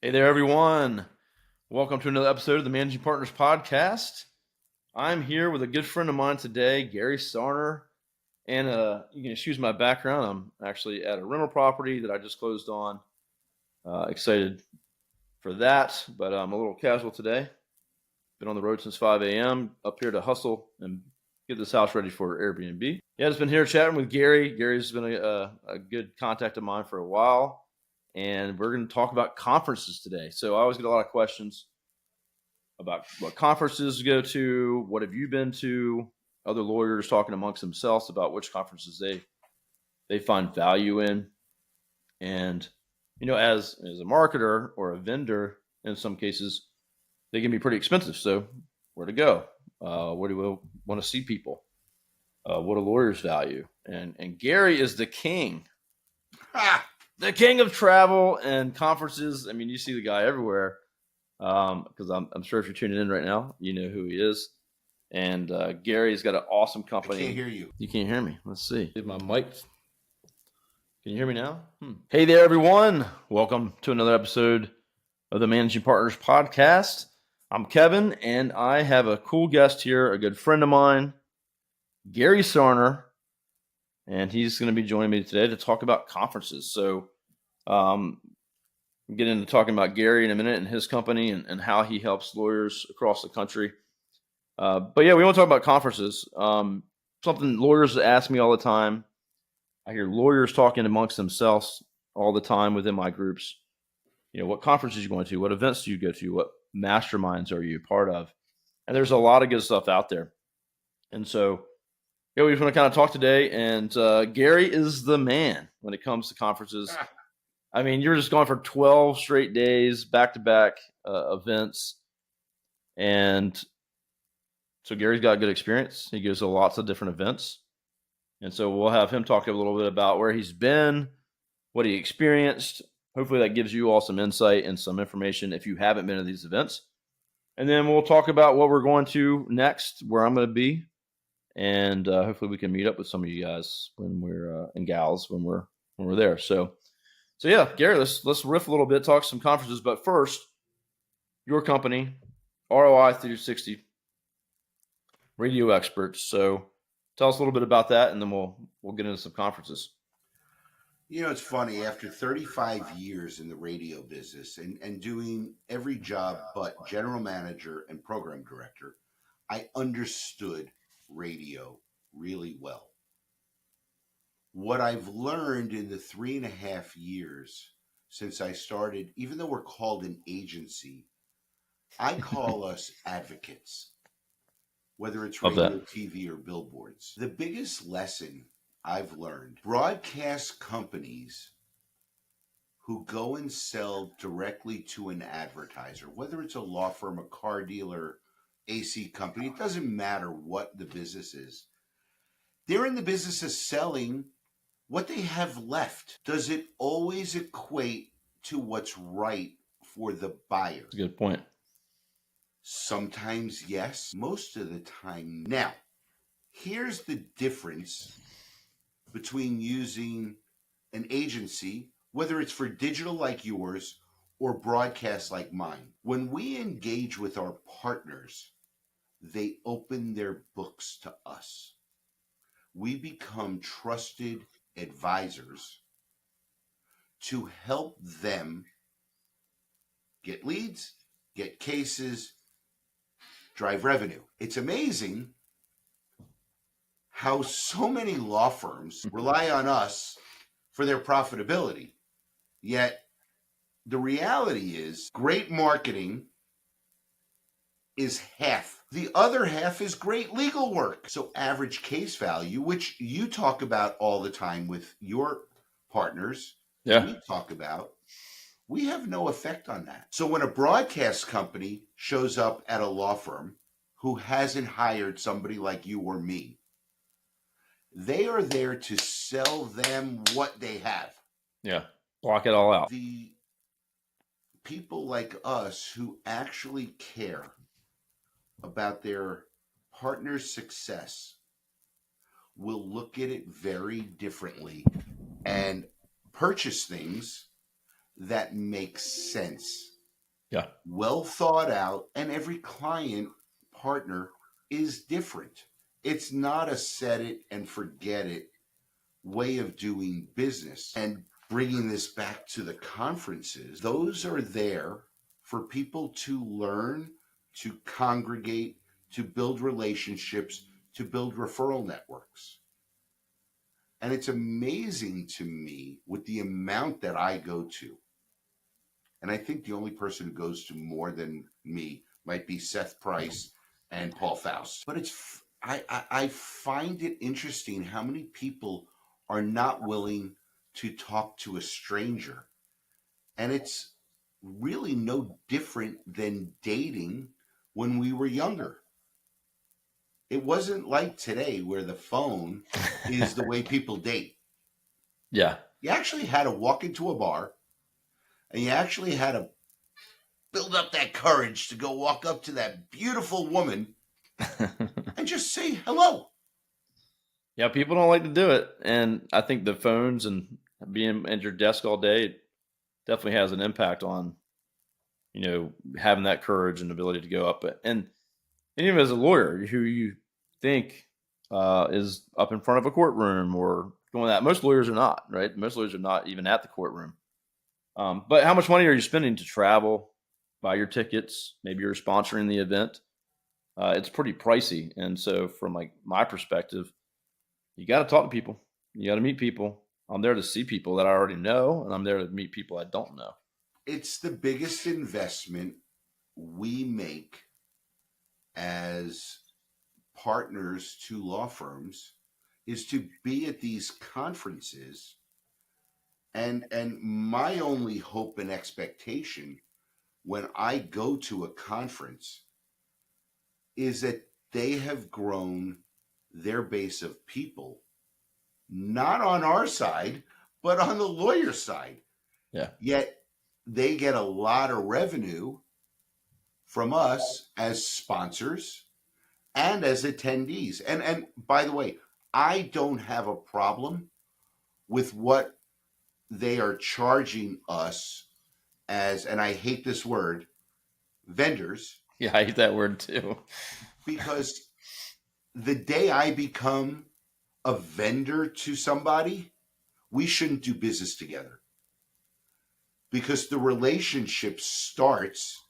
Hey there, everyone. Welcome to another episode of the Managing Partners Podcast. I'm here with a good friend of mine today, Gary Sarner. And you can excuse my background. I'm actually at a rental property that I just closed on. Excited for that, but I'm a little casual today. Been on the road since 5 a.m. Up here to hustle and get this house ready for Airbnb. Yeah, just been here chatting with Gary. Gary's been a good contact of mine for a while. And we're going to talk about conferences today. So I always get a lot of questions about what conferences to go to, what have you been to, other lawyers talking amongst themselves about which conferences they find value in. And, you know, as a marketer or a vendor, in some cases, they can be pretty expensive. So where to go? Where do we want to see people? What do lawyers value? And Gary is the king. The king of travel and conferences. I mean, you see the guy everywhere. Because I'm sure if you're tuning in right now, you know who he is. And Gary's got an awesome company. I can't hear you. You can't hear me. Let's see. Get my mic. Can you hear me now? Hey there, everyone. Welcome to another episode of the Managing Partners Podcast. I'm Kevin, and I have a cool guest here, a good friend of mine, Gary Sarner. And he's going to be joining me today to talk about conferences. So get into talking about Gary in a minute and his company and how he helps lawyers across the country. But yeah, we want to talk about conferences. Something lawyers ask me all the time. I hear lawyers talking amongst themselves all the time within my groups. You know, what conferences are you going to? What events do you go to? What masterminds are you a part of? And there's a lot of good stuff out there. And so, yeah, we just want to kind of talk today. And Gary is the man when it comes to conferences. I mean, you're just going for 12 straight days, back-to-back events. And so Gary's got good experience. He goes to lots of different events. And so we'll have him talk a little bit about where he's been, what he experienced. Hopefully that gives you all some insight and some information if you haven't been to these events. And then we'll talk about what we're going to next, where I'm going to be. And hopefully we can meet up with some of you guys when we're and gals when we're there. So yeah, Gary, let's riff a little bit, talk some conferences. But first, your company, ROI 360 Radio Experts. So tell us a little bit about that, and then we'll get into some conferences. You know, it's funny. After 35 years in the radio business and doing every job but general manager and program director, I understood radio really well. What I've learned in the 3.5 years since I started, even though we're called an agency, I call us advocates, whether it's radio, TV, or billboards. The biggest lesson I've learned, broadcast companies who go and sell directly to an advertiser, whether it's a law firm, a car dealer, AC company, it doesn't matter what the business is. They're in the business of selling what they have left. Does it always equate to what's right for the buyer? That's a good point. Sometimes yes, most of the time. Now, here's the difference between using an agency, whether it's for digital like yours or broadcast like mine. When we engage with our partners, they open their books to us. We become trusted advisors to help them get leads, get cases, drive revenue. It's amazing how so many law firms rely on us for their profitability. Yet the reality is great marketing is half. The other half is great legal work. So average case value, which you talk about all the time with your partners, we talk about, we have no effect on that. So when a broadcast company shows up at a law firm who hasn't hired somebody like you or me, they are there to sell them what they have. Yeah, block it all out. The people like us who actually care about their partner's success will look at it very differently and purchase things that make sense. Yeah. well thought out, and every client partner is different. It's not a set it and forget it way of doing business. And bringing this back to the conferences, those are there for people to learn, to congregate, to build relationships, to build referral networks. And it's amazing to me with the amount that I go to. And I think the only person who goes to more than me might be Seth Price and Paul Faust. But I find it interesting how many people are not willing to talk to a stranger. And it's really no different than dating when we were younger. It wasn't like today where the phone is the way people date. Yeah. You actually had to walk into a bar and you actually had to build up that courage to go walk up to that beautiful woman and just say hello. Yeah, people don't like to do it, and I think the phones and being at your desk all day definitely has an impact on having that courage and ability to go up. And even as a lawyer, who you think is up in front of a courtroom or doing that, most lawyers are not, right? Most lawyers are not even at the courtroom. But how much money are you spending to travel, buy your tickets? Maybe you're sponsoring the event. It's pretty pricey, and so from like my perspective, you got to talk to people. You got to meet people. I'm there to see people that I already know, and I'm there to meet people I don't know. It's the biggest investment we make as partners to law firms is to be at these conferences, and my only hope and expectation when I go to a conference is that they have grown their base of people, not on our side, but on the lawyer side. Yeah. Yet they get a lot of revenue from us as sponsors and as attendees. And by the way, I don't have a problem with what they are charging us as, and I hate this word, vendors, Yeah, I hate that word too. because the day I become a vendor to somebody, we shouldn't do business together, because the relationship starts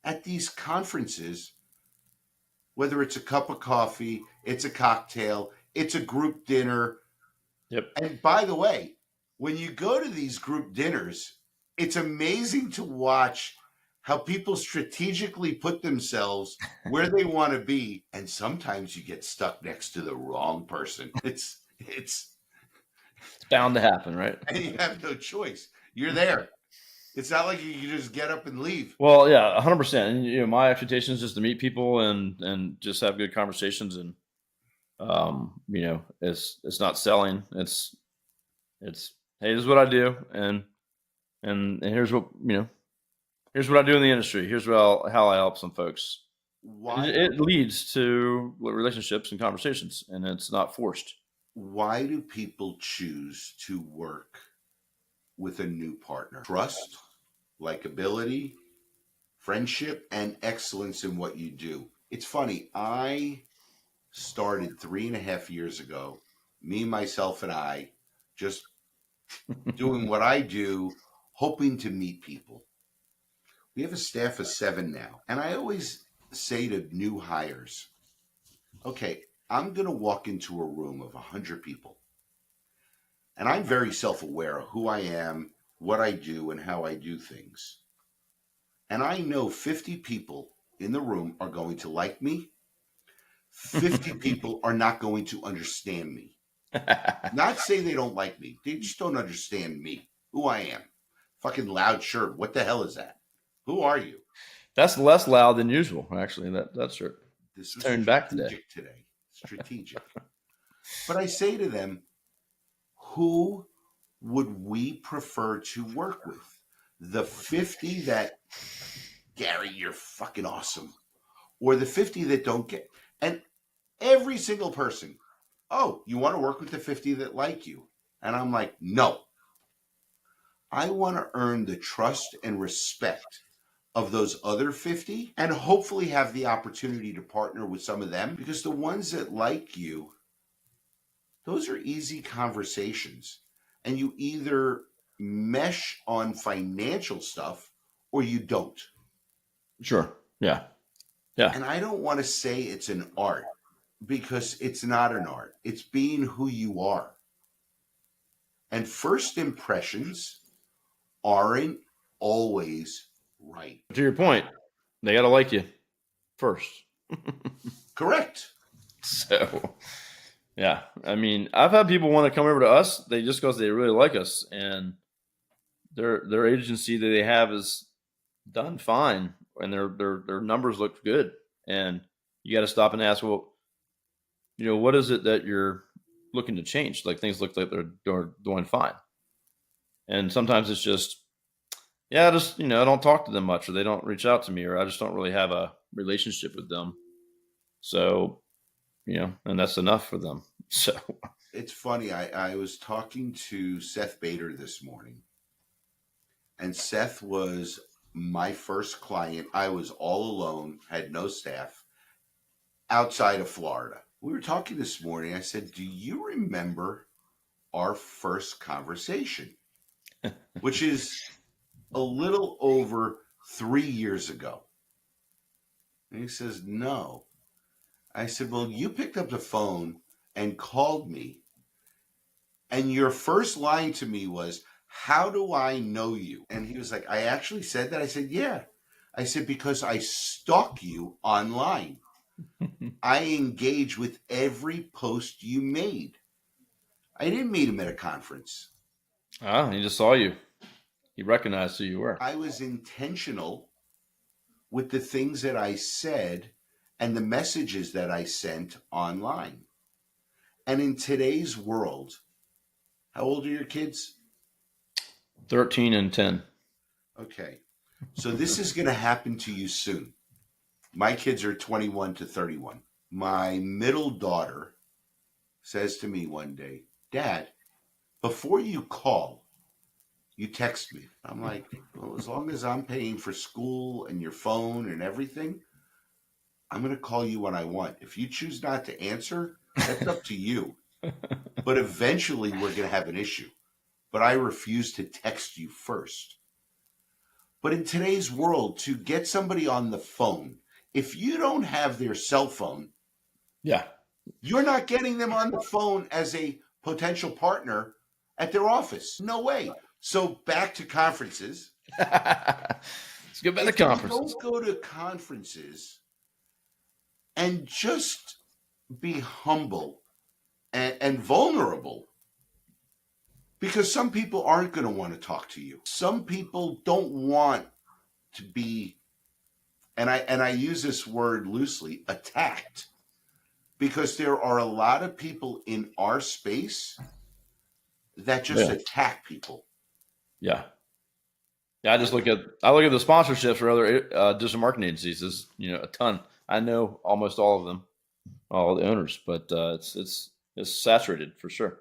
at these conferences, whether it's a cup of coffee, it's a cocktail, it's a group dinner. Yep. And by the way, when you go to these group dinners, it's amazing to watch how people strategically put themselves where they want to be. And sometimes you get stuck next to the wrong person. It's It's bound to happen, right? and you have no choice. You're there. It's not like you can just get up and leave. Well, yeah, 100%. And my expectation is just to meet people and just have good conversations. And it's not selling. It's hey, this is what I do, and here's what I do in the industry. Here's how I help some folks. And Why it leads to relationships and conversations, and it's not forced. why do people choose to work with a new partner? Trust, likability, friendship, and excellence in what you do. It's funny. I started 3.5 years ago, me, myself, and I, just doing what I do, hoping to meet people. We have a staff of 7 now. And I always say to new hires, okay, I'm going to walk into a room of 100 people. And I'm very self aware of who I am, what I do, and how I do things. And I know 50 people in the room are going to like me. 50 people are not going to understand me. Not say they don't like me. They just don't understand me, who I am. Fucking loud shirt. What the hell is that? Who are you? That's less loud than usual, actually. That's true. This It's was toned back today. strategic today. Strategic. But I say to them, who would we prefer to work with? The 50 that, Gary, you're fucking awesome. Or the 50 that don't get. And every single person, oh, you want to work with the 50 that like you? And I'm like, no. I want to earn the trust and respect of those other 50 and hopefully have the opportunity to partner with some of them, because the ones that like you, those are easy conversations. And you either mesh on financial stuff or you don't. Sure. Yeah. Yeah. And I don't want to say it's an art, because it's not an art. It's being who you are. And first impressions aren't always right. To your point, they got to like you first. Correct. So, yeah. I mean, I've had people want to come over to us, they just because they really like us, and their agency that they have is done fine, and their numbers look good. And you got to stop and ask, well, what is it that you're looking to change? Like, things look like they're doing fine, and sometimes it's just, yeah, just I don't talk to them much, or they don't reach out to me, or I just don't really have a relationship with them. So, and that's enough for them. So It's funny. I was talking to Seth Bader this morning, and Seth was my first client. I was all alone, had no staff, outside of Florida. We were talking this morning. I said, "Do you remember our first conversation?" Which is a little over 3 years ago. And he says, "No." I said, "Well, you picked up the phone and called me, and your first line to me was, 'How do I know you?'" And he was like, "I actually said that?" I said, "Yeah." I said, "Because I stalk you online. I engage with every post you made." I didn't meet him at a conference. he just saw you. He recognized who you were. I was intentional with the things that I said and the messages that I sent online. And in today's world, how old are your kids? 13 and 10. Okay. So this is going to happen to you soon. My kids are 21 to 31. My middle daughter says to me one day, "Dad, before you call, you text me." I'm like, "Well, as long as I'm paying for school and your phone and everything, I'm going to call you when I want. If you choose not to answer, that's up to you. But eventually we're going to have an issue. But I refuse to text you first." But in today's world, to get somebody on the phone, if you don't have their cell phone, Yeah. you're not getting them on the phone as a potential partner at their office. No way. So back to conferences. Let's get back to If you conferences. don't go to conferences and just be humble and vulnerable, because some people aren't going to want to talk to you. Some people don't want to be, and I use this word loosely, attacked, because there are a lot of people in our space that just Yeah. attack people. Yeah. Yeah. I look at the sponsorships for other digital marketing agencies. There's a ton. I know almost all of them, all the owners, but it's saturated for sure.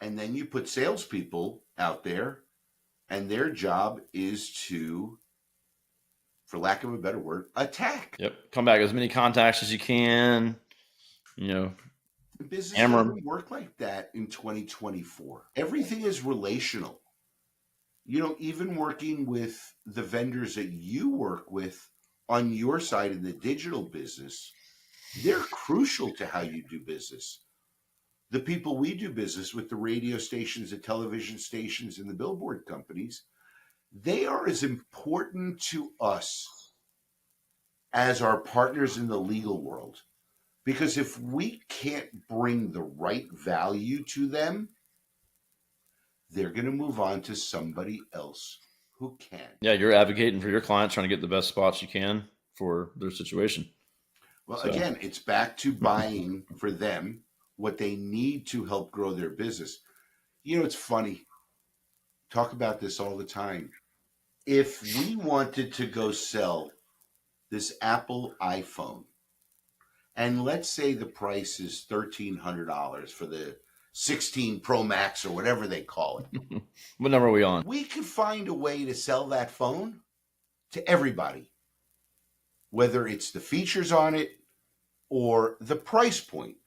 And then you put salespeople out there, and their job is to, for lack of a better word, attack. Yep. Come back as many contacts as you can. Business Hammer 'em. doesn't work like that in 2024. Everything is relational. Even working with the vendors that you work with on your side in the digital business, they're crucial to how you do business. The people we do business with, the radio stations, the television stations, and the billboard companies, they are as important to us as our partners in the legal world. Because if we can't bring the right value to them, they're going to move on to somebody else who can. Yeah, you're advocating for your clients, trying to get the best spots you can for their situation. Well, again, it's back to buying for them what they need to help grow their business. It's funny. Talk about this all the time. If we wanted to go sell this Apple iPhone, and let's say the price is $1,300 for the 16 Pro Max or whatever they call it. What number are we on? We could find a way to sell that phone to everybody, whether it's the features on it or the price point.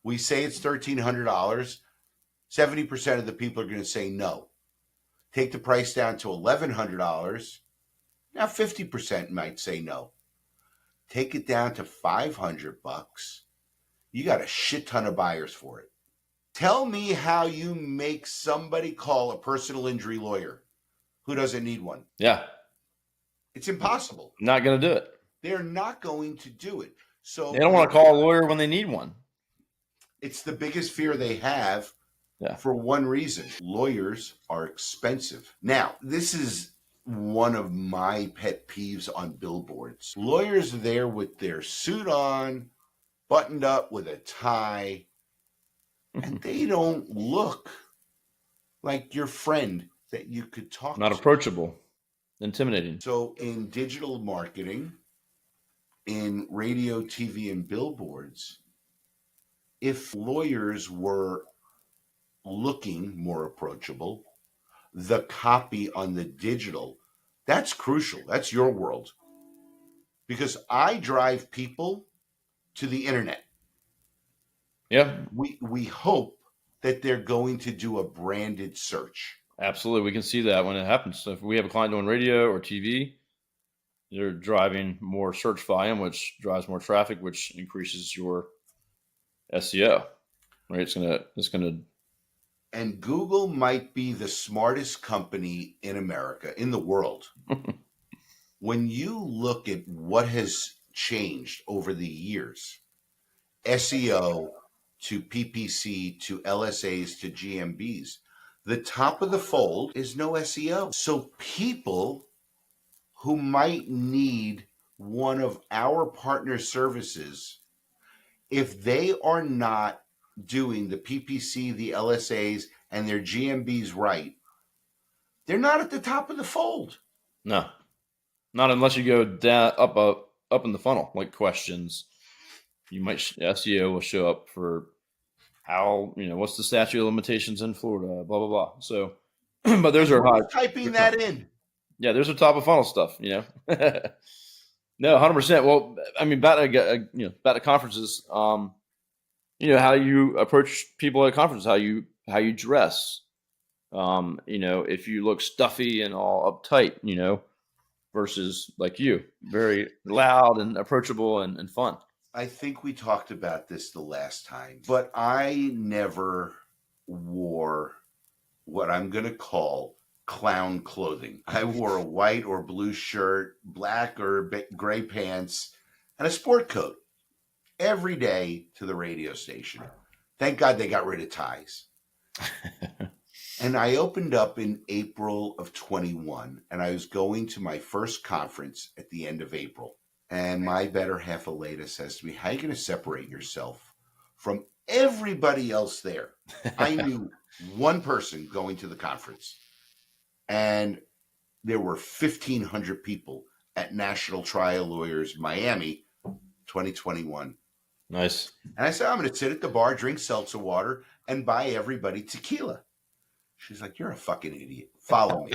We say it's $1,300. 70% of the people are going to say no. Take the price down to $1,100. Now 50% might say no. Take it down to $500. You got a shit ton of buyers for it. Tell me how you make somebody call a personal injury lawyer who doesn't need one. Yeah. It's impossible. Not going to do it. They're not going to do it. So They don't want to call a lawyer when they need one. It's the biggest fear they have. Yeah. For one reason. Lawyers are expensive. Now, this is one of my pet peeves on billboards. Lawyers are there with their suit on, buttoned up with a tie, and they don't look like your friend that you could talk Not to. approachable, intimidating. So in digital marketing, in radio, TV, and billboards, if lawyers were looking more approachable, the copy on the digital, that's crucial. That's your world. Because I drive people to the internet. Yeah. We hope that they're going to do a branded search. Absolutely. We can see that when it happens. So if we have a client doing radio or TV, they're driving more search volume, which drives more traffic, which increases your SEO. Right? It's gonna. And Google might be the smartest company in America, in the world. When you look at what has changed over the years, SEO to PPC to LSAs to GMBs, the top of the fold is no SEO. So people who might need one of our partner services, if they are not doing the PPC, the LSAs, and their GMBs right, they're not at the top of the fold. No, not unless you go down up in the funnel, like questions. You might SEO will show up for how, what's the statute of limitations in Florida, blah blah blah. So, but those are high. Typing that in. Yeah, there's a top of funnel stuff. No, 100%. Well, I mean, back to conferences. How you approach people at conferences, how you dress. If you look stuffy and all uptight, versus like you, very loud and approachable and fun. I think we talked about this the last time, but I never wore what I'm going to call clown clothing. I wore a white or blue shirt, black or gray pants, and a sport coat every day to the radio station. Thank God they got rid of ties. And I opened up in April of 21, and I was going to my first conference at the end of April. And my better half, Aleda, says to me, how are you going to separate yourself from everybody else there? I knew one person going to the conference, and there were 1,500 people at National Trial Lawyers Miami 2021. Nice. And I said, I'm going to sit at the bar, drink seltzer water, and buy everybody tequila. She's like, you're a fucking idiot. Follow me.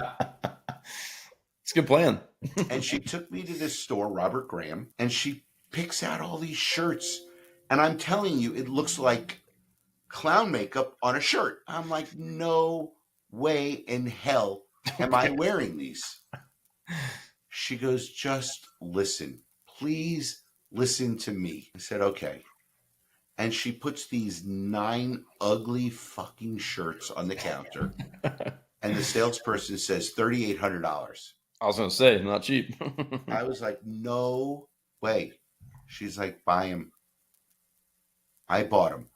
It's a good plan. And she took me to this store, Robert Graham, and she picks out all these shirts. And I'm telling you, it looks like clown makeup on a shirt. I'm like, no way in hell am I wearing these. She goes, just listen. Please listen to me. I said, okay. And she puts these 9 ugly fucking shirts on the counter. And the salesperson says $3,800. I was going to say, not cheap. I was like, no way. She's like, buy them. I bought them.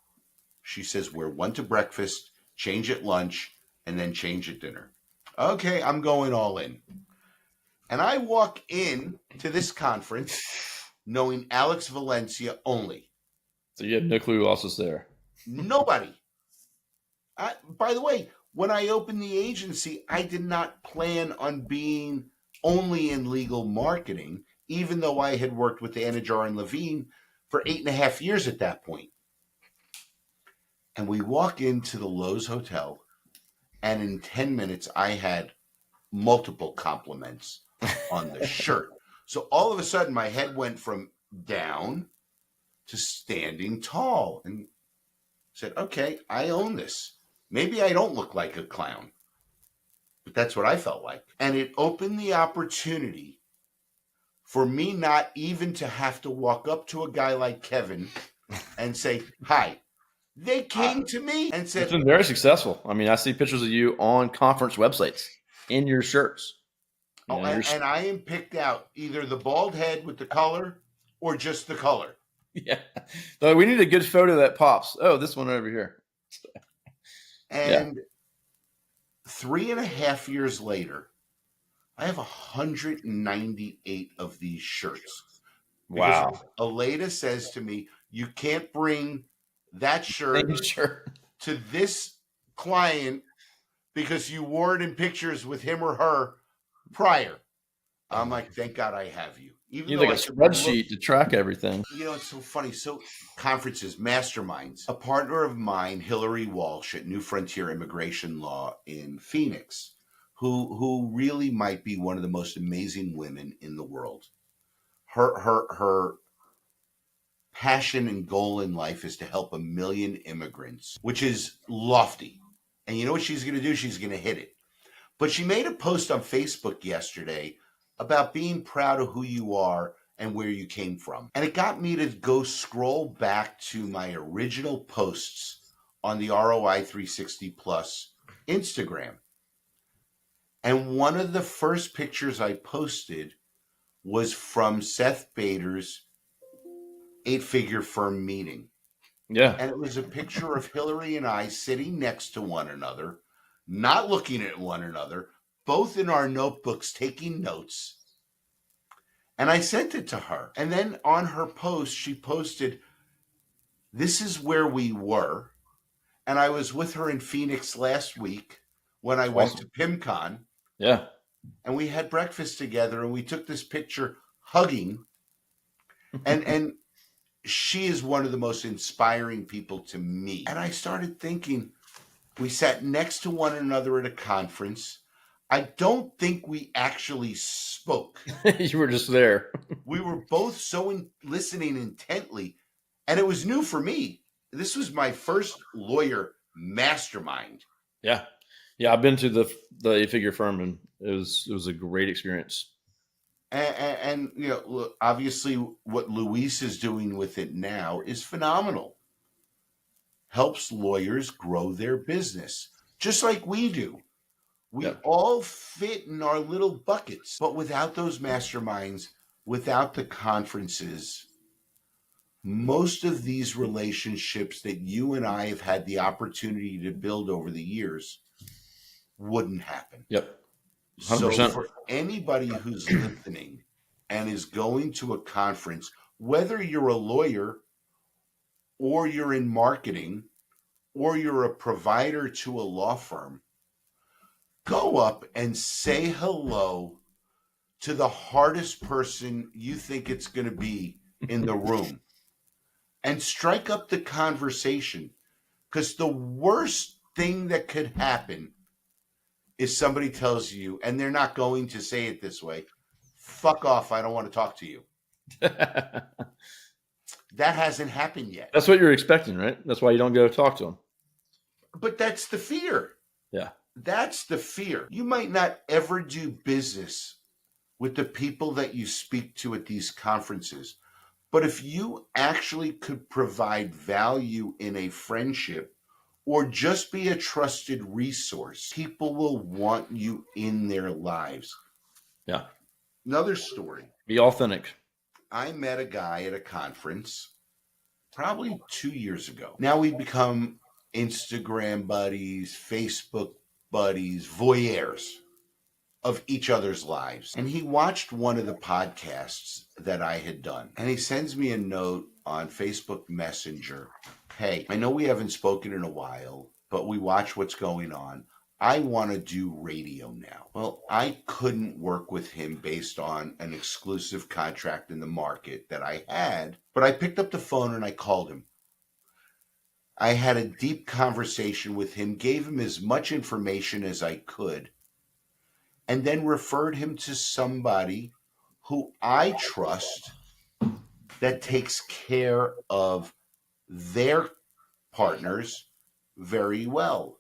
She says, wear one to breakfast, change at lunch, and then change at dinner. Okay, I'm going all in. And I walk in to this conference knowing Alex Valencia only. So you have no clue who else is there. Nobody. By the way, when I opened the agency, I did not plan on being only in legal marketing, even though I had worked with Anajar and Levine for 8.5 years at that point. And we walk into the Lowe's Hotel, and in 10 minutes, I had multiple compliments on the shirt. So all of a sudden, my head went from down to standing tall and said, okay, I own this. Maybe I don't look like a clown, but that's what I felt like. And it opened the opportunity for me not even to have to walk up to a guy like Kevin and say, hi. They came to me and It's said, been very successful. I mean, I see pictures of you on conference websites in your shirts. You oh, know, you're, and I am picked out either the bald head with the color or just the color. yeah. Though we need a good photo that pops. Oh, this one over here. Yeah. And 3.5 years later, I have 198 of these shirts. Because Wow. Aleda says to me, you can't bring that shirt Same shirt. to this client because you wore it in pictures with him or her prior. I'm like, thank God I have you. Even You though need like a spreadsheet to track everything. You know, it's so funny. So conferences, masterminds. A partner of mine, Hillary Walsh at New Frontier Immigration Law in Phoenix, who really might be one of the most amazing women in the world. Her passion and goal in life is to help 1 million immigrants, which is lofty. And you know what she's going to do? She's going to hit it. But she made a post on Facebook yesterday about being proud of who you are and where you came from. And it got me to go scroll back to my original posts on the ROI 360 Plus Instagram. And one of the first pictures I posted was from Seth Bader's 8-figure firm meeting. Yeah. And it was a picture of Hillary and I sitting next to one another, not looking at one another, both in our notebooks taking notes. And I sent it to her. And then on her post, she posted, this is where we were. And I was with her in Phoenix last week when I went to PimCon. Yeah. And we had breakfast together and we took this picture hugging. And she is one of the most inspiring people to me. And I started thinking, we sat next to one another at a conference. I don't think we actually spoke. You were just there. We were both so listening intently, and it was new for me. This was my first lawyer mastermind. Yeah. Yeah, I've been to the 8-figure firm, and it was a great experience. And you know, obviously what Luis is doing with it now is phenomenal. Helps lawyers grow their business, just like we do. We all fit in our little buckets, but without those masterminds, without the conferences, most of these relationships that you and I have had the opportunity to build over the years wouldn't happen. Yep. 100%. 100%. So for anybody who's listening and is going to a conference, whether you're a lawyer or you're in marketing or you're a provider to a law firm, go up and say hello to the hardest person you think it's going to be in the room and strike up the conversation, because the worst thing that could happen is somebody tells you, and they're not going to say it this way, fuck off, I don't want to talk to you. That hasn't happened yet. That's what you're expecting, right? That's why you don't go talk to them. But that's the fear. Yeah. That's the fear. You might not ever do business with the people that you speak to at these conferences, but if you actually could provide value in a friendship or just be a trusted resource, people will want you in their lives. Yeah. Another story. Be authentic. I met a guy at a conference probably 2 years ago. Now we've become Instagram buddies, Facebook buddies, voyeurs of each other's lives. And he watched one of the podcasts that I had done. And he sends me a note on Facebook Messenger. Hey, I know we haven't spoken in a while, but we watch what's going on. I want to do radio now. Well, I couldn't work with him based on an exclusive contract in the market that I had, but I picked up the phone and I called him. I had a deep conversation with him, gave him as much information as I could. and then referred him to somebody who I trust that takes care of their partners very well.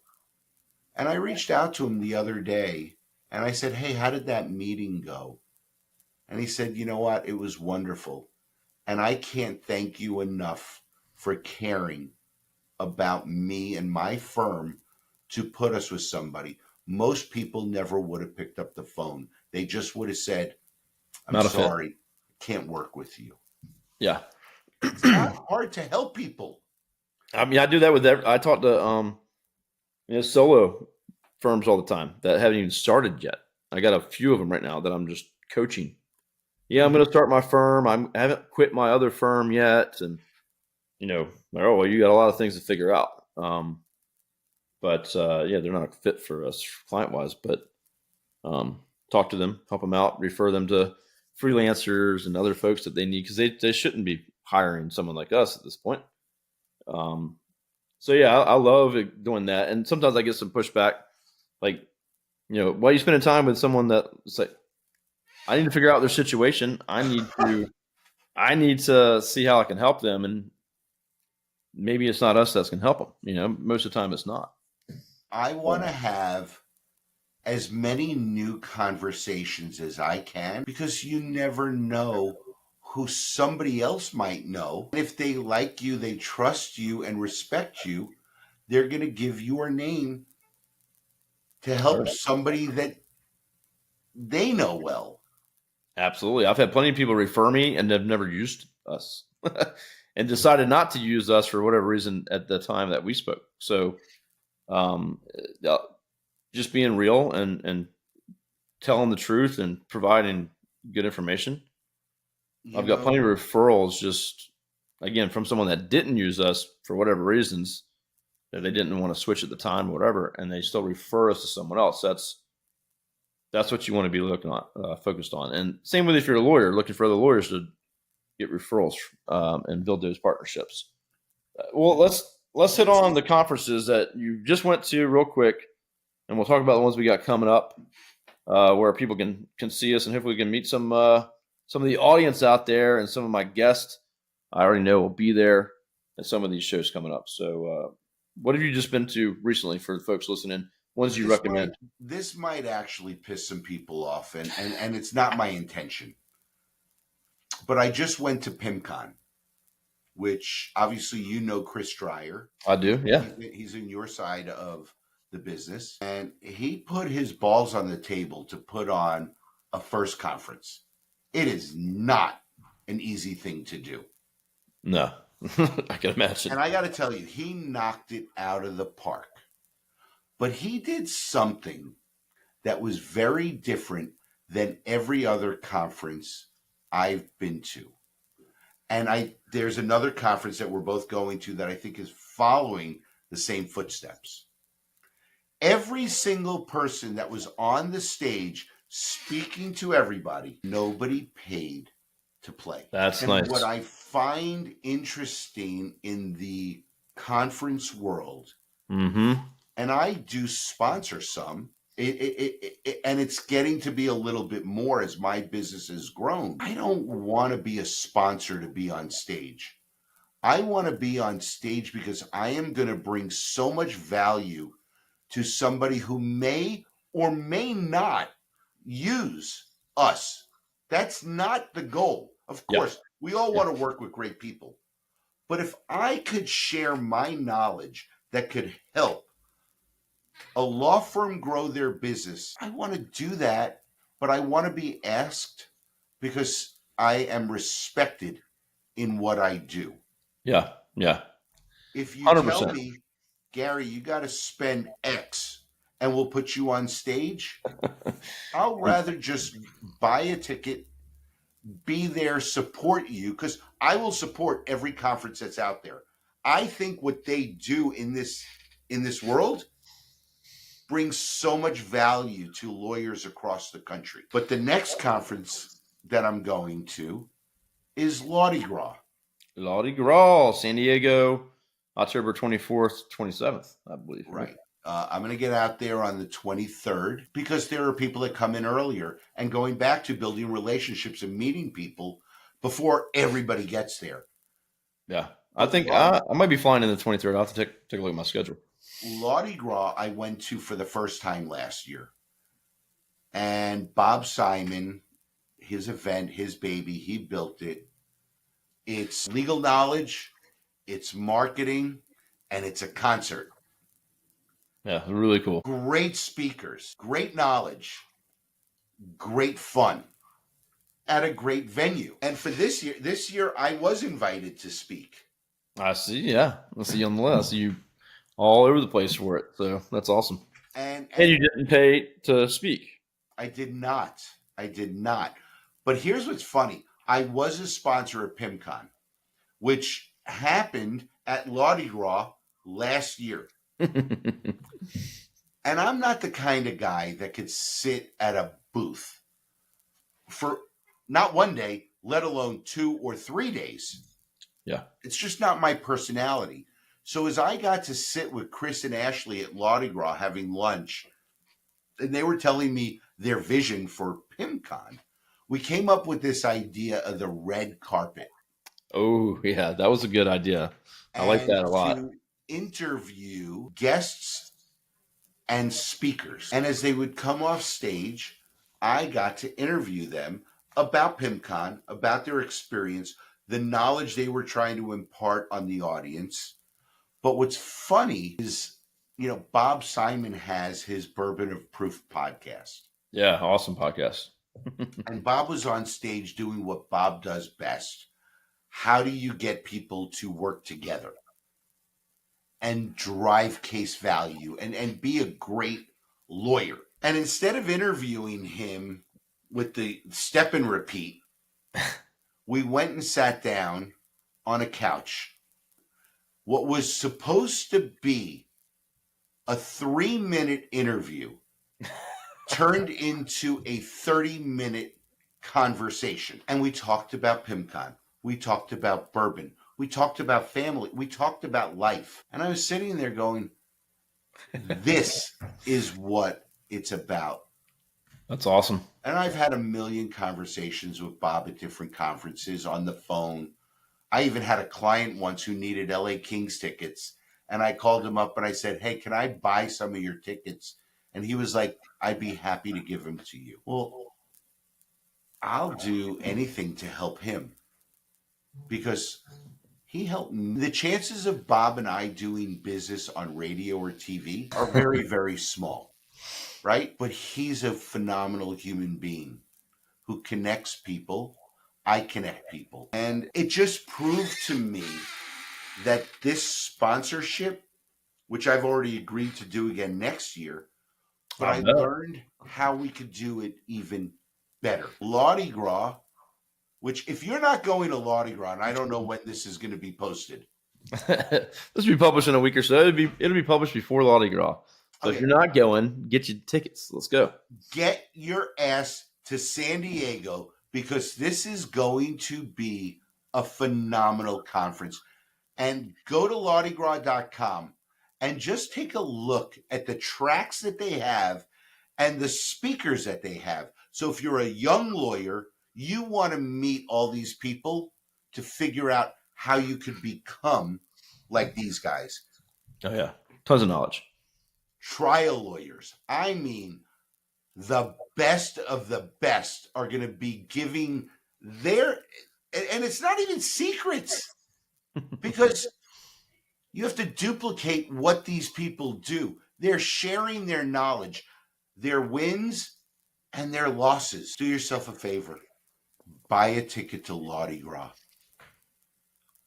And I reached out to him the other day and I said, "Hey, how did that meeting go?" And he said, "You know what? It was wonderful. And I can't thank you enough for caring about me and my firm to put us with somebody. Most people never would have picked up the phone. They just would have said, 'I'm Not a fit. sorry, can't work with you.'" Yeah. It's not hard to help people. I mean, I do that with I talk to solo firms all the time that haven't even started yet. I got a few of them right now that I'm just coaching. Yeah, I'm going to start my firm. I haven't quit my other firm yet, and like, oh well, you got a lot of things to figure out. But yeah, they're not a fit for us client wise. But talk to them, help them out, refer them to freelancers and other folks that they need, because they shouldn't be hiring someone like us at this point. So yeah, I love doing that. And sometimes I get some pushback, like, why are you spending time with someone that's like, I need to figure out their situation. I need to see how I can help them. And maybe it's not us that's going to help them. Most of the time it's not. I want to have as many new conversations as I can, because you never know who somebody else might know. If they like you, they trust you and respect you, they're going to give your name to help somebody that they know well. Absolutely. I've had plenty of people refer me and they've never used us and decided not to use us for whatever reason at the time that we spoke. So just being real and telling the truth and providing good information. I've got plenty of referrals, just again, from someone that didn't use us for whatever reasons, that they didn't want to switch at the time or whatever, and they still refer us to someone else. That's what you want to be looking at, focused on. And same with if you're a lawyer, looking for other lawyers to get referrals and build those partnerships. Well, let's hit on the conferences that you just went to real quick, and we'll talk about the ones we got coming up, where people can see us, and hopefully we can meet some of the audience out there, and some of my guests I already know will be there at some of these shows coming up. So what have you just been to recently for the folks listening? Ones you recommend? This might actually piss some people off, and it's not my intention. But I just went to PIMCon, which obviously Chris Dreyer. I do, yeah. He's in your side of the business. And he put his balls on the table to put on a first conference. It is not an easy thing to do. No, I can imagine. And I got to tell you, he knocked it out of the park. But he did something that was very different than every other conference I've been to. And there's another conference that we're both going to that I think is following the same footsteps. Every single person that was on the stage speaking to everybody, nobody paid to play. That's nice. What I find interesting in the conference world, and I do sponsor some, and it's getting to be a little bit more as my business has grown. I don't want to be a sponsor to be on stage. I want to be on stage because I am going to bring so much value to somebody who may or may not use us. That's not the goal. Of course, we all want to work with great people. But if I could share my knowledge that could help a law firm grow their business, I want to do that, but I want to be asked because I am respected in what I do. Yeah. If you 100%. tell me, Gary, you got to spend X and we'll put you on stage, I'll rather just buy a ticket, be there, support you, because I will support every conference that's out there. I think what they do in this world brings so much value to lawyers across the country. But the next conference that I'm going to is Mardi Gras. Mardi Gras, San Diego, October 24th, 27th, I believe. Right. I'm going to get out there on the 23rd because there are people that come in earlier, and going back to building relationships and meeting people before everybody gets there. Yeah. I But think I might be flying in the 23rd. I'll have to take a look at my schedule. Mardi Gras I went to for the first time last year. And Bob Simon, his event, his baby, he built it. It's legal knowledge, it's marketing, and it's a concert. Yeah, really cool. Great speakers, great knowledge, great fun at a great venue. And for this year I was invited to speak. I see. Yeah, I see you on the list. I see you all over the place for it. So that's awesome. And you didn't pay to speak. I did not. But here's what's funny. I was a sponsor of PimCon, which happened at Mardi Gras last year. And I'm not the kind of guy that could sit at a booth for not one day, let alone 2 or 3 days. Yeah. It's just not my personality. So as I got to sit with Chris and Ashley at Mardi Gras having lunch, and they were telling me their vision for PimCon, we came up with this idea of the red carpet. Oh, yeah, that was a good idea. I like that a lot. To interview guests and speakers. And as they would come off stage, I got to interview them about PimCon, about their experience, the knowledge they were trying to impart on the audience. But what's funny is, Bob Simon has his Bourbon of Proof podcast. Yeah, awesome podcast. And Bob was on stage doing what Bob does best. How do you get people to work together and drive case value and be a great lawyer? And instead of interviewing him with the step and repeat, we went and sat down on a couch. What was supposed to be a 3-minute interview turned into a 30-minute conversation. And we talked about PimCon. We talked about bourbon. We talked about family. We talked about life. And I was sitting there going, this is what it's about. That's awesome. And I've had a million conversations with Bob at different conferences on the phone. I even had a client once who needed LA Kings tickets. And I called him up and I said, hey, can I buy some of your tickets? And he was like, I'd be happy to give them to you. Well, I'll do anything to help him because he helped me. The chances of Bob and I doing business on radio or TV are very, very small, right? But he's a phenomenal human being who connects people. I connect people. And it just proved to me that this sponsorship, which I've already agreed to do again next year, but I learned how we could do it even better. Mardi Gras, which if you're not going to Mardi Gras, and I don't know when this is going to be posted. This will be published in a week or so. It'll be published before Mardi Gras. So okay. If you're not going, get your tickets. Let's go. Get your ass to San Diego because this is going to be a phenomenal conference. And go to lardigras.com and just take a look at the tracks that they have and the speakers that they have. So if you're a young lawyer, you want to meet all these people to figure out how you could become like these guys. Oh, yeah. Tons of knowledge. Trial lawyers. I mean, the best of the best are going to be giving their, and it's not even secrets because you have to duplicate what these people do. They're sharing their knowledge, their wins and their losses. Do yourself a favor. Buy a ticket to Mardi Gras.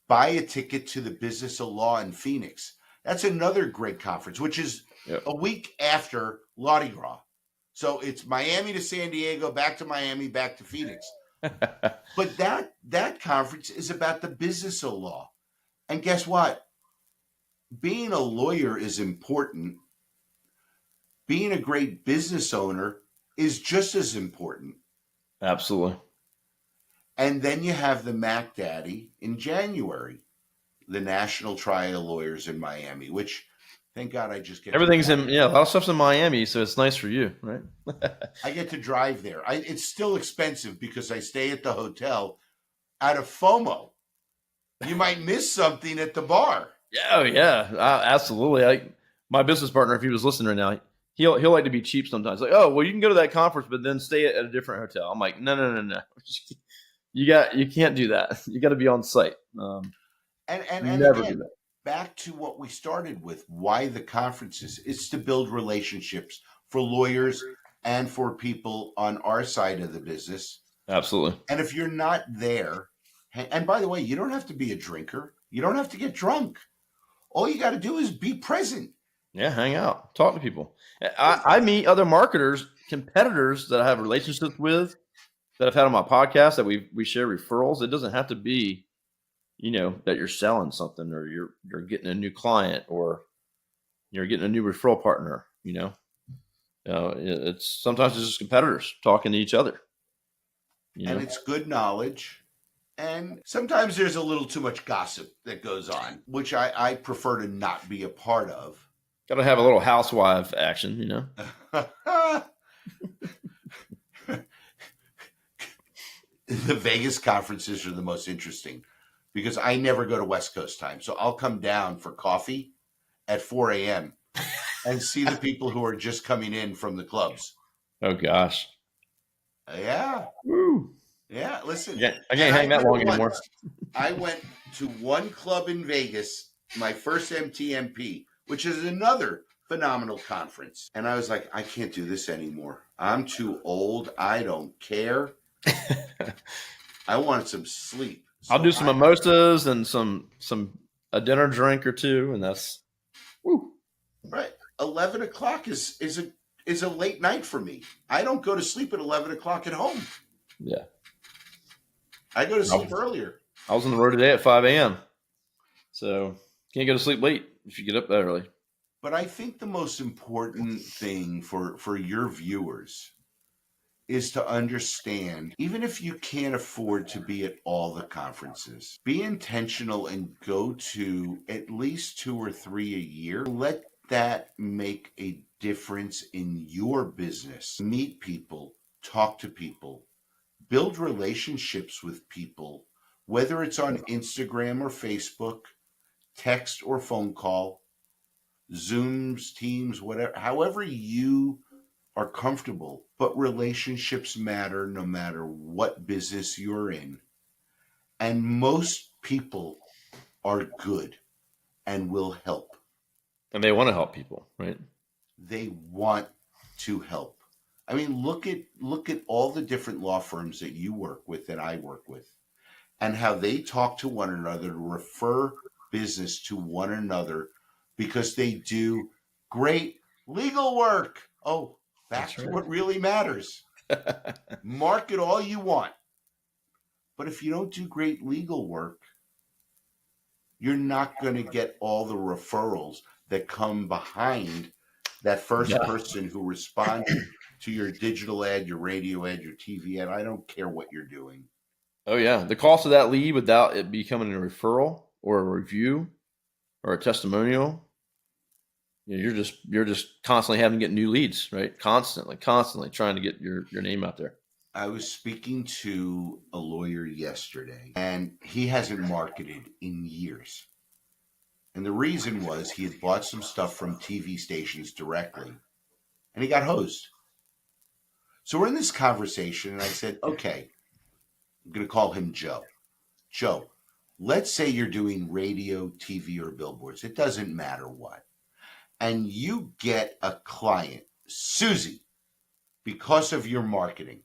Buy a ticket to the Business of Law in Phoenix. That's another great conference, which is a week after Mardi Gras. So it's Miami to San Diego, back to Miami, back to Phoenix. But that conference is about the business of law. And guess what? Being a lawyer is important. Being a great business owner is just as important. Absolutely. And then you have the Mac Daddy in January, the National Trial Lawyers in Miami, which Thank God I just get Everything's to in, a lot of stuff's in Miami, so it's nice for you, right? I get to drive there. It's still expensive because I stay at the hotel out of FOMO. You might miss something at the bar. Yeah, oh yeah, absolutely. My business partner, if he was listening right now, he'll like to be cheap sometimes. Like, oh, well, you can go to that conference, but then stay at a different hotel. I'm like, no. You can't do that. You got to be on site. And Never do again, that. back to what we started with, why the conferences? It's to build relationships for lawyers and for people on our side of the business. Absolutely. And if you're not there, and by the way, you don't have to be a drinker. You don't have to get drunk. All you got to do is be present. Yeah, hang out, talk to people. I meet other marketers, competitors that I have relationships with, that I've had on my podcast, that we share referrals. It doesn't have to be, that you're selling something, or you're getting a new client, or you're getting a new referral partner. It's sometimes it's just competitors talking to each other. And it's good knowledge. And sometimes there's a little too much gossip that goes on, which I prefer to not be a part of. Got to have a little housewife action, The Vegas conferences are the most interesting because I never go to West Coast time. So I'll come down for coffee at 4 a.m. and see the people who are just coming in from the clubs. Oh, gosh. Yeah. Woo. Yeah, listen. Yeah, I can't hang that long anymore. I went to one club in Vegas, my first MTMP, which is another phenomenal conference. And I was like, I can't do this anymore. I'm too old. I don't care. I wanted some sleep. So I'll do some mimosas and a dinner drink or two, and that's woo. Right. 11 o'clock is a late night for me. I don't go to sleep at 11 o'clock at home. Yeah. I go to sleep earlier. I was on the road today at 5 a.m. So can't go to sleep late if you get up that early. But I think the most important thing for your viewers is to understand, even if you can't afford to be at all the conferences, be intentional and go to at least 2 or 3 a year. Let that make a difference in your business. Meet people, talk to people, build relationships with people, whether it's on Instagram or Facebook, text or phone call, Zooms, Teams, whatever, however you are comfortable. But relationships matter no matter what business you're in. And most people are good and will help. And they want to help people, right? They want to help. I mean, look at all the different law firms that you work with, that I work with, and how they talk to one another to refer business to one another because they do great legal work. Oh, back to what really matters. Market all you want. But if you don't do great legal work, you're not going to get all the referrals that come behind that first person who responded to your digital ad, your radio ad, your TV ad. I don't care what you're doing. Oh, yeah. The cost of that lead without it becoming a referral or a review or a testimonial, you're just constantly having to get new leads, right? Constantly trying to get your name out there. I was speaking to a lawyer yesterday, and he hasn't marketed in years. And the reason was he had bought some stuff from TV stations directly, and he got hosed. So we're in this conversation, and I said, okay, I'm going to call him Joe. Joe, let's say you're doing radio, TV, or billboards. It doesn't matter what. And you get a client, Susie, because of your marketing.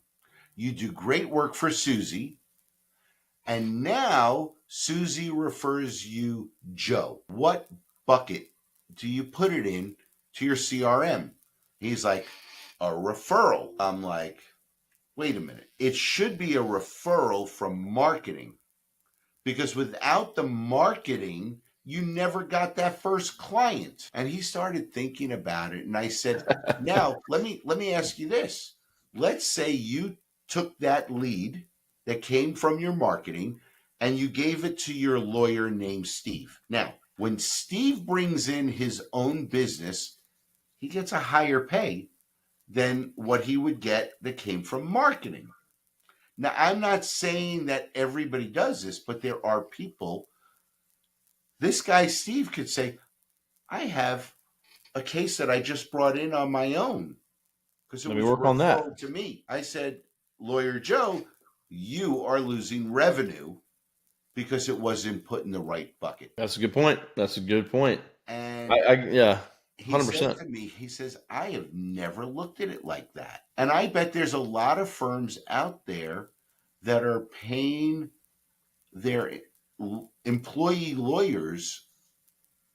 You do great work for Susie, and now Susie refers you Joe. What bucket do you put it in to your CRM? He's like, a referral. I'm like, wait a minute. It should be a referral from marketing, because without the marketing, you never got that first client. And he started thinking about it. And I said, now let me ask you this. Let's say you took that lead that came from your marketing and you gave it to your lawyer named Steve. Now, When Steve brings in his own business, he gets a higher pay than what he would get that came from marketing. Now, I'm not saying that everybody does this, but there are people. This guy, Steve, could say, I have a case that I just brought in on my own because it Let me was a work on that. referral to me. I said, Lawyer Joe, you are losing revenue because it wasn't put in the right bucket. That's a good point. That's a good point. And Yeah, he 100%. said to me, he says, I have never looked at it like that. And I bet there's a lot of firms out there that are paying their employee lawyers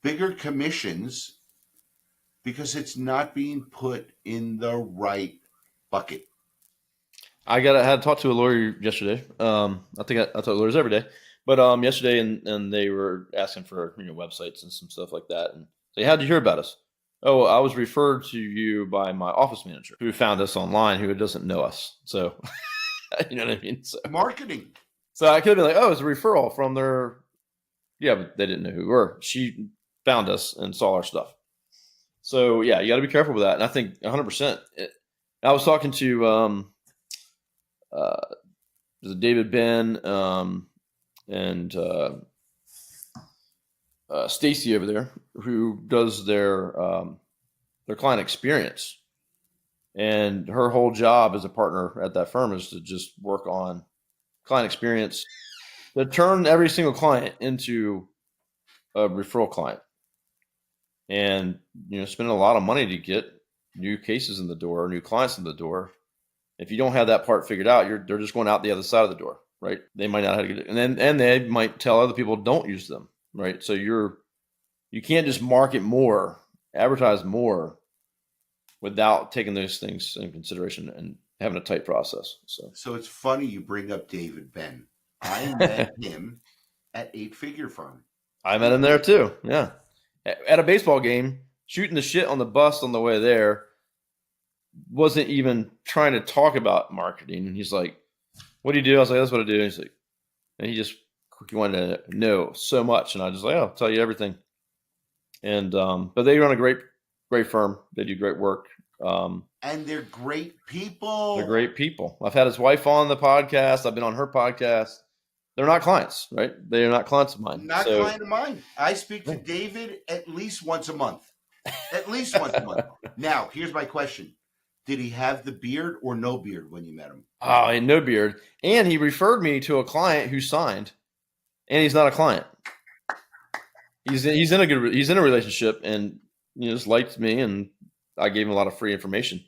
bigger commissions because it's not being put in the right bucket. I had to talk to a lawyer yesterday. I think I talk to lawyers every day, but yesterday, and they were asking for websites and some stuff like that, and they had to hear about us. Oh, I was referred to you by my office manager who found us online, who doesn't know us. So, you know what I mean? So, marketing. So I could have been like, oh, it's a referral from their, yeah, but they didn't know who we were. She found us and saw our stuff. So yeah, you got to be careful with that. And I think 100%. I was talking to David Ben and Stacy over there, who does their client experience, and her whole job as a partner at that firm is to just work on client experience, to turn every single client into a referral client, and spending a lot of money to get new cases in the door, new clients in the door. If you don't have that part figured out, they're just going out the other side of the door, right? They might not have to get it, and they might tell other people don't use them, right? So you can't just market more, advertise more, without taking those things in consideration and having a tight process. So it's funny you bring up David Ben. I met him at 8-Figure Firm. I met him there too. Yeah, at a baseball game, shooting the shit on the bus on the way there. Wasn't even trying to talk about marketing, and he's like, "What do you do?" I was like, "That's what I do." And he's like, and he wanted to know so much, and I just like, "Oh, I'll tell you everything." And but they run a great firm. They do great work. And they're great people. They're great people. I've had his wife on the podcast. I've been on her podcast. They're not clients, right? They are not clients of mine. Not client of mine. I speak to David at least once a month. At least once a month. Now, here's my question. Did he have the beard or no beard when you met him? Oh, he had no beard. And he referred me to a client who signed, and he's not a client. He's in a relationship, and just liked me, and I gave him a lot of free information.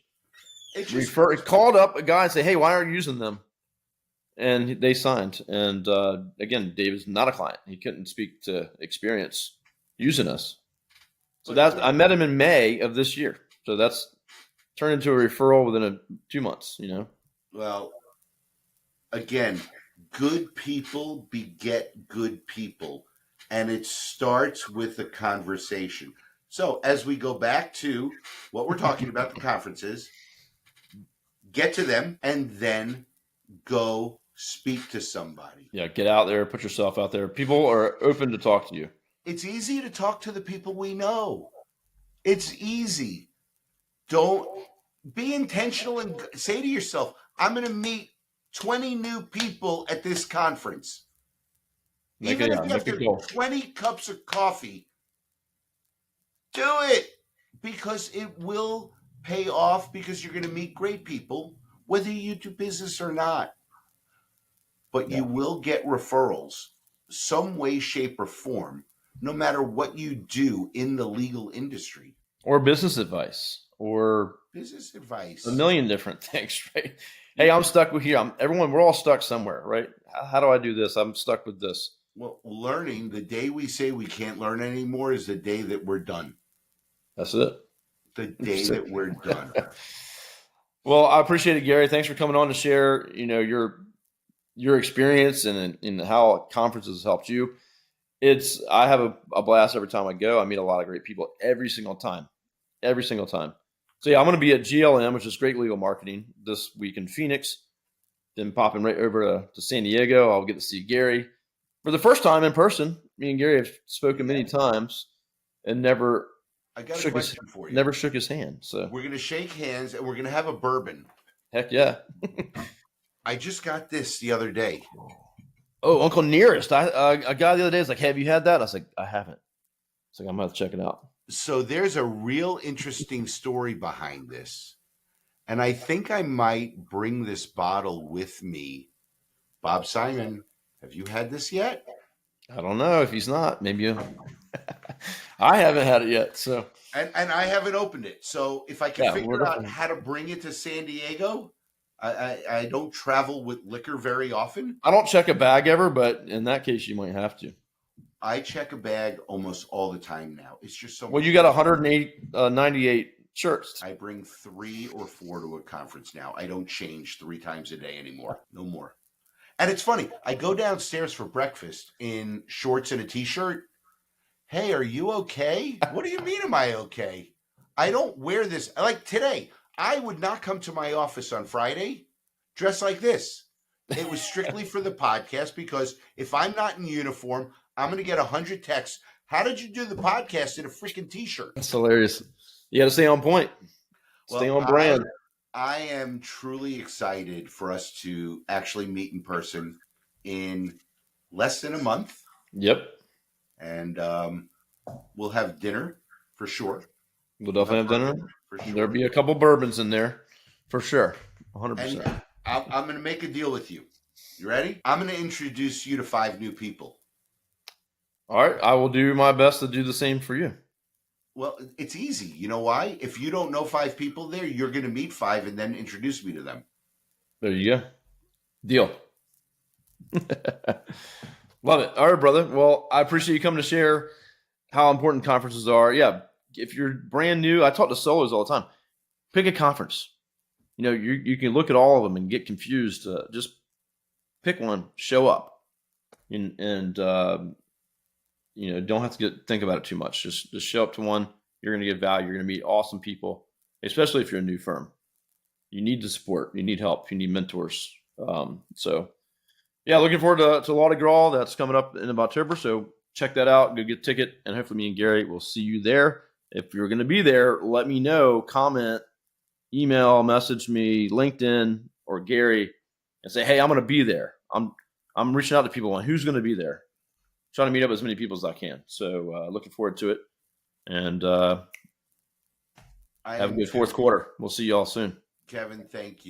Called up a guy and said, "Hey, why aren't you using them?" And they signed. And again, David's not a client. He couldn't speak to experience using us. So I met him in May of this year. So that's turned into a referral within 2 months. Well, again, good people beget good people, and it starts with the conversation. So as we go back to what we're talking about, the conferences, get to them, and then go speak to somebody. Yeah, get out there, put yourself out there. People are open to talk to you. It's easy to talk to the people we know. It's easy. Don't be intentional and say to yourself, I'm going to meet 20 new people at this conference. Even if you have to 20 cups of coffee, do it, because it will pay off, because you're going to meet great people, whether you do business or not. But you will get referrals some way, shape, or form, no matter what you do in the legal industry. Or business advice. Or a million different things, right? Hey, I'm stuck with here. We're all stuck somewhere, right? How do I do this? I'm stuck with this. Well, learning, the day we say we can't learn anymore is the day that we're done. That's it. The day that we're done. Well, I appreciate it, Gary. Thanks for coming on to share, your experience and how conferences helped you. I have a blast every time I go. I meet a lot of great people every single time. So yeah, I'm going to be at GLM, which is Great Legal Marketing, this week in Phoenix. Then popping right over to San Diego. I'll get to see Gary for the first time in person me and Gary have spoken many times and never I got a shook his question for you. never shook his hand. So We're gonna shake hands and we're gonna have a bourbon. heck yeah. I just got this the other day. Oh, Uncle Nearest. A guy the other day was like, "Have you had that?" I was like, "I haven't." It's like I'm gonna have to check it out. So there's a real interesting story behind this. And I think I might bring this bottle with me. Bob Simon, have you had this yet? I don't know if he's not. Maybe you. I haven't had it yet. So And I haven't opened it. So if I can Yeah, figure we're out definitely- how to bring it to San Diego, I don't travel with liquor very often. I don't check a bag ever, but in that case, you might have to. I check a bag almost all the time now. It's just so Well, much you got fun. 98 shirts. I bring 3 or 4 to a conference now. I don't change 3 times a day anymore. No more. And it's funny. I go downstairs for breakfast in shorts and a t-shirt. Hey, are you okay? What do you mean, am I okay? I don't wear this. Like today, I would not come to my office on Friday dressed like this. It was strictly for the podcast because if I'm not in uniform, I'm going to get 100 texts. How did you do the podcast in a freaking t-shirt? That's hilarious. You got to stay on point. Stay on brand. I am truly excited for us to actually meet in person in less than a month. Yep. And we'll have dinner for sure. We'll definitely have dinner. For sure. There'll be a couple bourbons in there for sure. 100%. And I'm going to make a deal with you. You ready? I'm going to introduce you to 5 new people. All right. I will do my best to do the same for you. Well, it's easy. You know why? If you don't know 5 people there, you're going to meet 5 and then introduce me to them. There you go. Deal. Love it. All right, brother. Well, I appreciate you coming to share how important conferences are. Yeah. If you're brand new, I talk to solos all the time. Pick a conference. You know, you can look at all of them and get confused. Just pick one, show up, and you know, don't have to think about it too much. Just show up to one. You're going to get value. You're going to meet awesome people, especially if you're a new firm. You need the support. You need help. You need mentors. So, yeah, looking forward to Law de Gras. That's coming up in October. So check that out. Go get a ticket, and hopefully me and Gary will see you there. If you're going to be there, let me know. Comment, email, message me, LinkedIn, or Gary, and say, "Hey, I'm going to be there." I'm reaching out to people on who's going to be there. Trying to meet up as many people as I can. So looking forward to it. And have a good fourth quarter. We'll see you all soon. Kevin, thank you.